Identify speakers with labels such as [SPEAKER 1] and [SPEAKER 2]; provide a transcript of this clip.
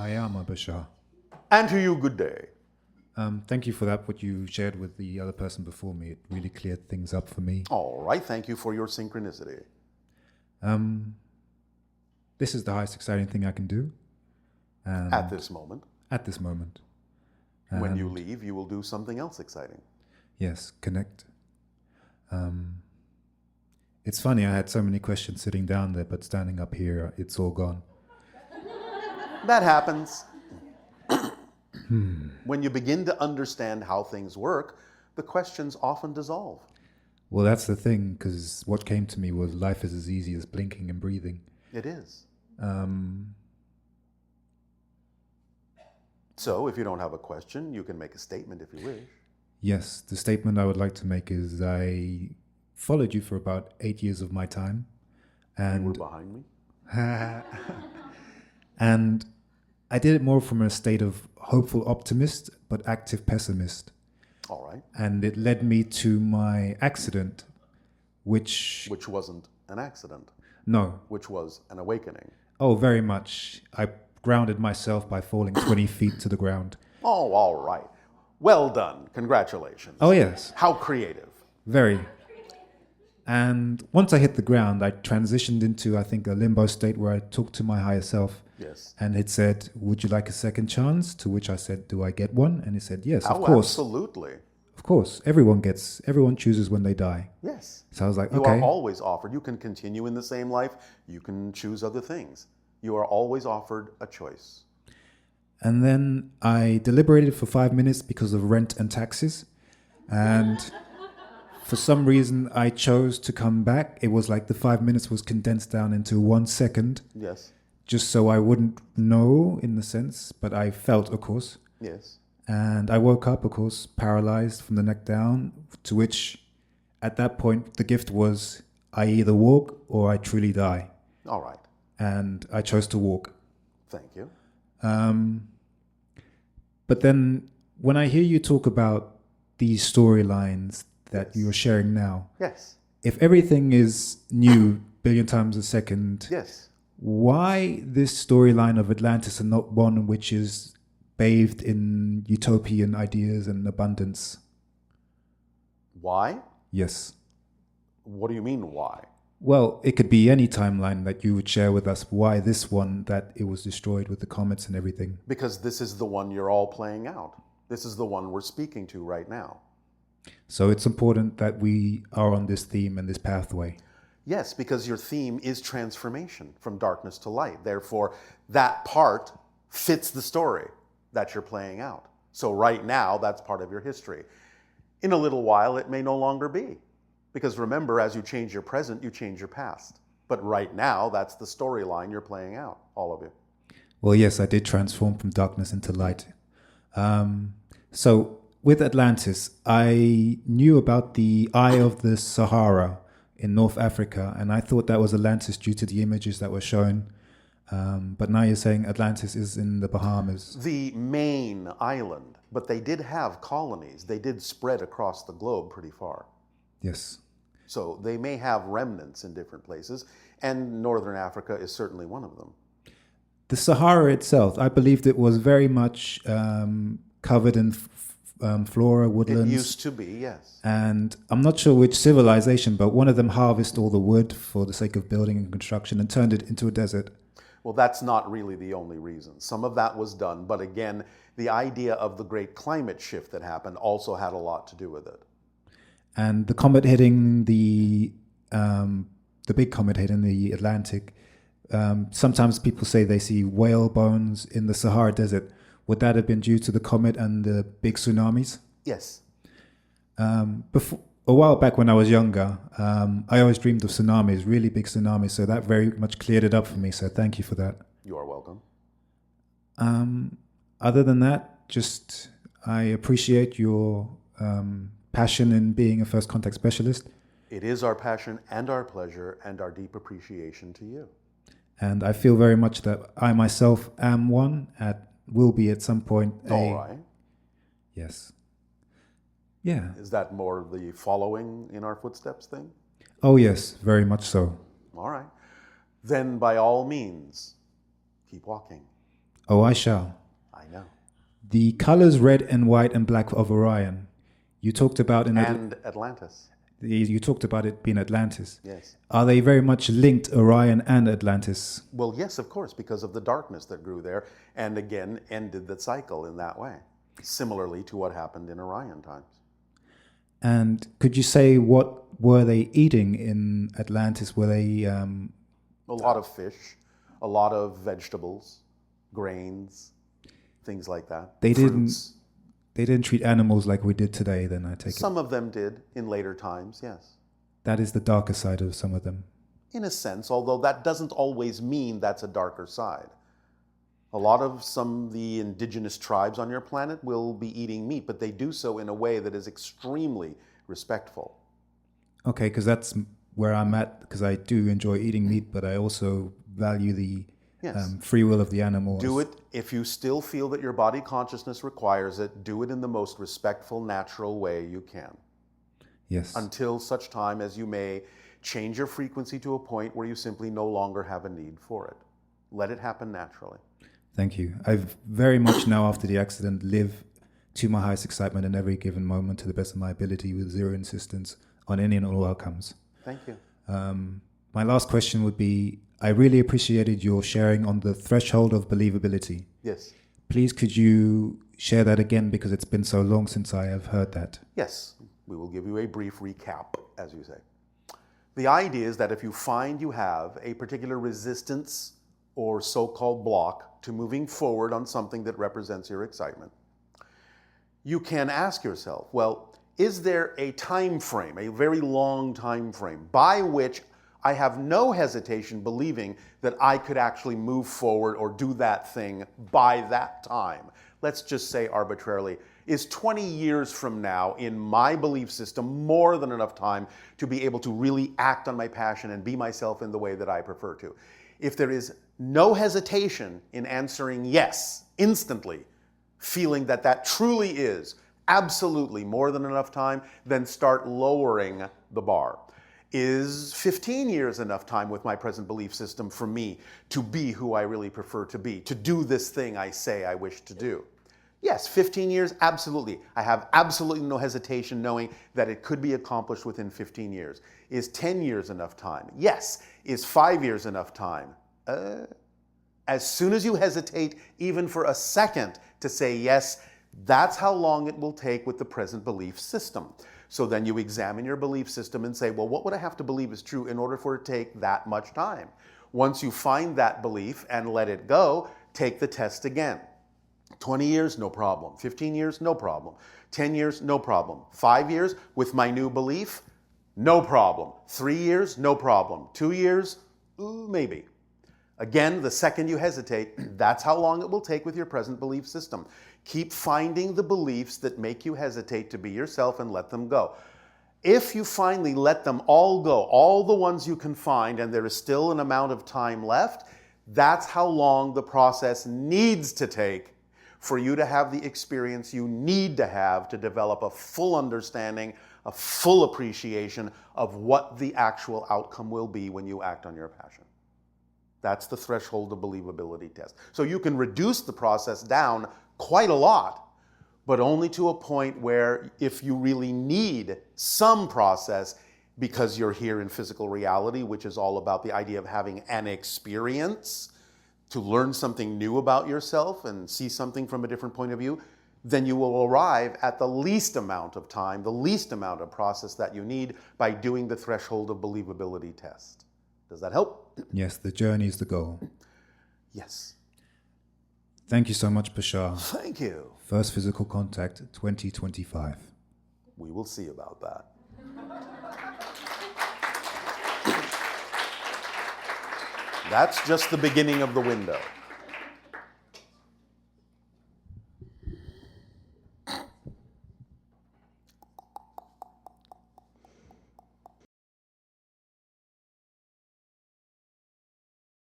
[SPEAKER 1] Ayama Bashar.
[SPEAKER 2] And to you, good day.
[SPEAKER 1] Thank you for that, what you shared with the other person before me. It really cleared things up for me.
[SPEAKER 2] All right, thank you for your synchronicity.
[SPEAKER 1] This is the highest exciting thing I can do. And
[SPEAKER 2] At this moment.
[SPEAKER 1] At this moment.
[SPEAKER 2] When you leave, you will do something else exciting.
[SPEAKER 1] Yes, connect. It's funny, I had so many questions sitting down there, but standing up here, it's all gone.
[SPEAKER 2] That happens. When you begin to understand how things work, the questions often dissolve.
[SPEAKER 1] Well, that's the thing, because what came to me was life is as easy as blinking and breathing.
[SPEAKER 2] It is. So, if you don't have a question, you can make a statement if you wish.
[SPEAKER 1] Yes, the statement I would like to make is I followed you for about 8 years of my time. And
[SPEAKER 2] you were behind me?
[SPEAKER 1] And I did it more from a state of hopeful optimist, but active pessimist.
[SPEAKER 2] All right.
[SPEAKER 1] And it led me to my accident, which
[SPEAKER 2] wasn't an accident.
[SPEAKER 1] No.
[SPEAKER 2] Which was an awakening.
[SPEAKER 1] Oh, very much. I grounded myself by falling 20 feet to the ground.
[SPEAKER 2] Oh, all right. Well done. Congratulations.
[SPEAKER 1] Oh, yes.
[SPEAKER 2] How creative.
[SPEAKER 1] Very. And once I hit the ground, I transitioned into, I think, a limbo state where I talked to my higher self.
[SPEAKER 2] Yes.
[SPEAKER 1] And it said, would you like a second chance? To which I said, do I get one? And he said, yes, of course.
[SPEAKER 2] Absolutely.
[SPEAKER 1] Of course. Everyone chooses when they die.
[SPEAKER 2] Yes.
[SPEAKER 1] So I was like,
[SPEAKER 2] okay.
[SPEAKER 1] You
[SPEAKER 2] are always offered. You can continue in the same life. You can choose other things. You are always offered a choice.
[SPEAKER 1] And then I deliberated for 5 minutes because of rent and taxes. And for some reason, I chose to come back. It was like the 5 minutes was condensed down into 1 second.
[SPEAKER 2] Yes.
[SPEAKER 1] Just so I wouldn't know, in the sense, but I felt, of course.
[SPEAKER 2] Yes.
[SPEAKER 1] And I woke up, of course, paralyzed from the neck down, to which, at that point, the gift was, I either walk or I truly die.
[SPEAKER 2] All right.
[SPEAKER 1] And I chose to walk.
[SPEAKER 2] Thank you.
[SPEAKER 1] But then, when I hear you talk about these storylines that you're sharing now,
[SPEAKER 2] yes.
[SPEAKER 1] If everything is new, billion times a second,
[SPEAKER 2] yes.
[SPEAKER 1] Why this storyline of Atlantis and not one which is bathed in utopian ideas and abundance?
[SPEAKER 2] Why?
[SPEAKER 1] Yes.
[SPEAKER 2] What do you mean, why?
[SPEAKER 1] Well, it could be any timeline that you would share with us. Why this one, that it was destroyed with the comets and everything?
[SPEAKER 2] Because this is the one you're all playing out. This is the one we're speaking to right now.
[SPEAKER 1] So it's important that we are on this theme and this pathway.
[SPEAKER 2] Yes, because your theme is transformation from darkness to light. Therefore, that part fits the story that you're playing out. So right now, that's part of your history. In a little while, it may no longer be. Because remember, as you change your present, you change your past. But right now, that's the storyline you're playing out, all of you.
[SPEAKER 1] Well, yes, I did transform from darkness into light. So with Atlantis, I knew about the Eye of the Sahara in North Africa, and I thought that was Atlantis due to the images that were shown. But now you're saying Atlantis is in the Bahamas.
[SPEAKER 2] The main island, but they did have colonies. They did spread across the globe pretty far.
[SPEAKER 1] Yes.
[SPEAKER 2] So they may have remnants in different places, and Northern Africa is certainly one of them.
[SPEAKER 1] The Sahara itself, I believed it was very much covered in flora, woodlands.
[SPEAKER 2] It used to be, yes.
[SPEAKER 1] And I'm not sure which civilization, but one of them harvested all the wood for the sake of building and construction and turned it into a desert.
[SPEAKER 2] Well, that's not really the only reason. Some of that was done, but again, the idea of the great climate shift that happened also had a lot to do with it.
[SPEAKER 1] And the comet hitting the big comet hitting the Atlantic, sometimes people say they see whale bones in the Sahara Desert. Would that have been due to the comet and the big tsunamis?
[SPEAKER 2] Yes.
[SPEAKER 1] Before, a while back when I was younger, I always dreamed of tsunamis, really big tsunamis, so that very much cleared it up for me, so thank you for that.
[SPEAKER 2] You are welcome.
[SPEAKER 1] Other than that, just I appreciate your passion in being a first contact specialist.
[SPEAKER 2] It is our passion and our pleasure and our deep appreciation to you.
[SPEAKER 1] And I feel very much that I myself am one, will be at some point.
[SPEAKER 2] All right.
[SPEAKER 1] Yes. Yeah.
[SPEAKER 2] Is that more the following in our footsteps thing?
[SPEAKER 1] Oh, yes, very much so.
[SPEAKER 2] All right. Then by all means, keep walking.
[SPEAKER 1] Oh, I shall.
[SPEAKER 2] I know.
[SPEAKER 1] The colors red and white and black of Orion. You talked about
[SPEAKER 2] And Atlantis.
[SPEAKER 1] you talked about it being Atlantis.
[SPEAKER 2] Yes.
[SPEAKER 1] Are they very much linked, Orion and Atlantis?
[SPEAKER 2] Well, yes, of course, because of the darkness that grew there and again ended the cycle in that way, similarly to what happened in Orion times.
[SPEAKER 1] And could you say what were they eating in Atlantis? Were they
[SPEAKER 2] A lot of fish, a lot of vegetables, grains, things like that.
[SPEAKER 1] They
[SPEAKER 2] Fruits.
[SPEAKER 1] they didn't treat animals like we did today, then I take it.
[SPEAKER 2] Some of them did in later times, yes.
[SPEAKER 1] That is the darker side of some of them.
[SPEAKER 2] In a sense, although that doesn't always mean that's a darker side. A lot of the indigenous tribes on your planet will be eating meat, but they do so in a way that is extremely respectful.
[SPEAKER 1] Okay, because that's where I'm at, because I do enjoy eating meat, but I also value the
[SPEAKER 2] Yes.
[SPEAKER 1] free will of the animal.
[SPEAKER 2] Do it if you still feel that your body consciousness requires it. Do it in the most respectful, natural way you can.
[SPEAKER 1] Yes.
[SPEAKER 2] Until such time as you may change your frequency to a point where you simply no longer have a need for it. Let it happen naturally.
[SPEAKER 1] Thank you. I've very much now, after the accident, live to my highest excitement in every given moment to the best of my ability with zero insistence on any and all outcomes.
[SPEAKER 2] Thank you.
[SPEAKER 1] My last question would be, I really appreciated your sharing on the threshold of believability.
[SPEAKER 2] Yes.
[SPEAKER 1] Please, could you share that again, because it's been so long since I have heard that.
[SPEAKER 2] Yes, we will give you a brief recap, as you say. The idea is that if you find you have a particular resistance or so-called block to moving forward on something that represents your excitement, you can ask yourself, well, is there a time frame, a very long time frame, by which I have no hesitation believing that I could actually move forward or do that thing by that time? Let's just say arbitrarily, is 20 years from now in my belief system more than enough time to be able to really act on my passion and be myself in the way that I prefer to? If there is no hesitation in answering yes instantly, feeling that that truly is absolutely more than enough time, then start lowering the bar. Is 15 years enough time with my present belief system for me to be who I really prefer to be, to do this thing I say I wish to do? Yes, 15 years, absolutely. I have absolutely no hesitation knowing that it could be accomplished within 15 years. Is 10 years enough time? Yes. Is 5 years enough time? As soon as you hesitate, even for a second, to say yes, that's how long it will take with the present belief system. So then you examine your belief system and say, well, what would I have to believe is true in order for it to take that much time? Once you find that belief and let it go, take the test again. 20 years, no problem. 15 years, no problem. 10 years, no problem. 5 years, with my new belief, no problem. 3 years, no problem. 2 years, maybe. Again, the second you hesitate, that's how long it will take with your present belief system. Keep finding the beliefs that make you hesitate to be yourself and let them go. If you finally let them all go, all the ones you can find, and there is still an amount of time left, that's how long the process needs to take for you to have the experience you need to have to develop a full understanding, a full appreciation of what the actual outcome will be when you act on your passion. That's the threshold of believability test. So you can reduce the process down quite a lot, but only to a point where if you really need some process because you're here in physical reality, which is all about the idea of having an experience, to learn something new about yourself and see something from a different point of view, then you will arrive at the least amount of time, the least amount of process that you need by doing the threshold of believability test. Does that help?
[SPEAKER 1] Yes, the journey is the goal.
[SPEAKER 2] Yes.
[SPEAKER 1] Thank you so much, Bashar.
[SPEAKER 2] Thank you.
[SPEAKER 1] First Physical Contact 2025.
[SPEAKER 2] We will see about that. That's just the beginning of the window.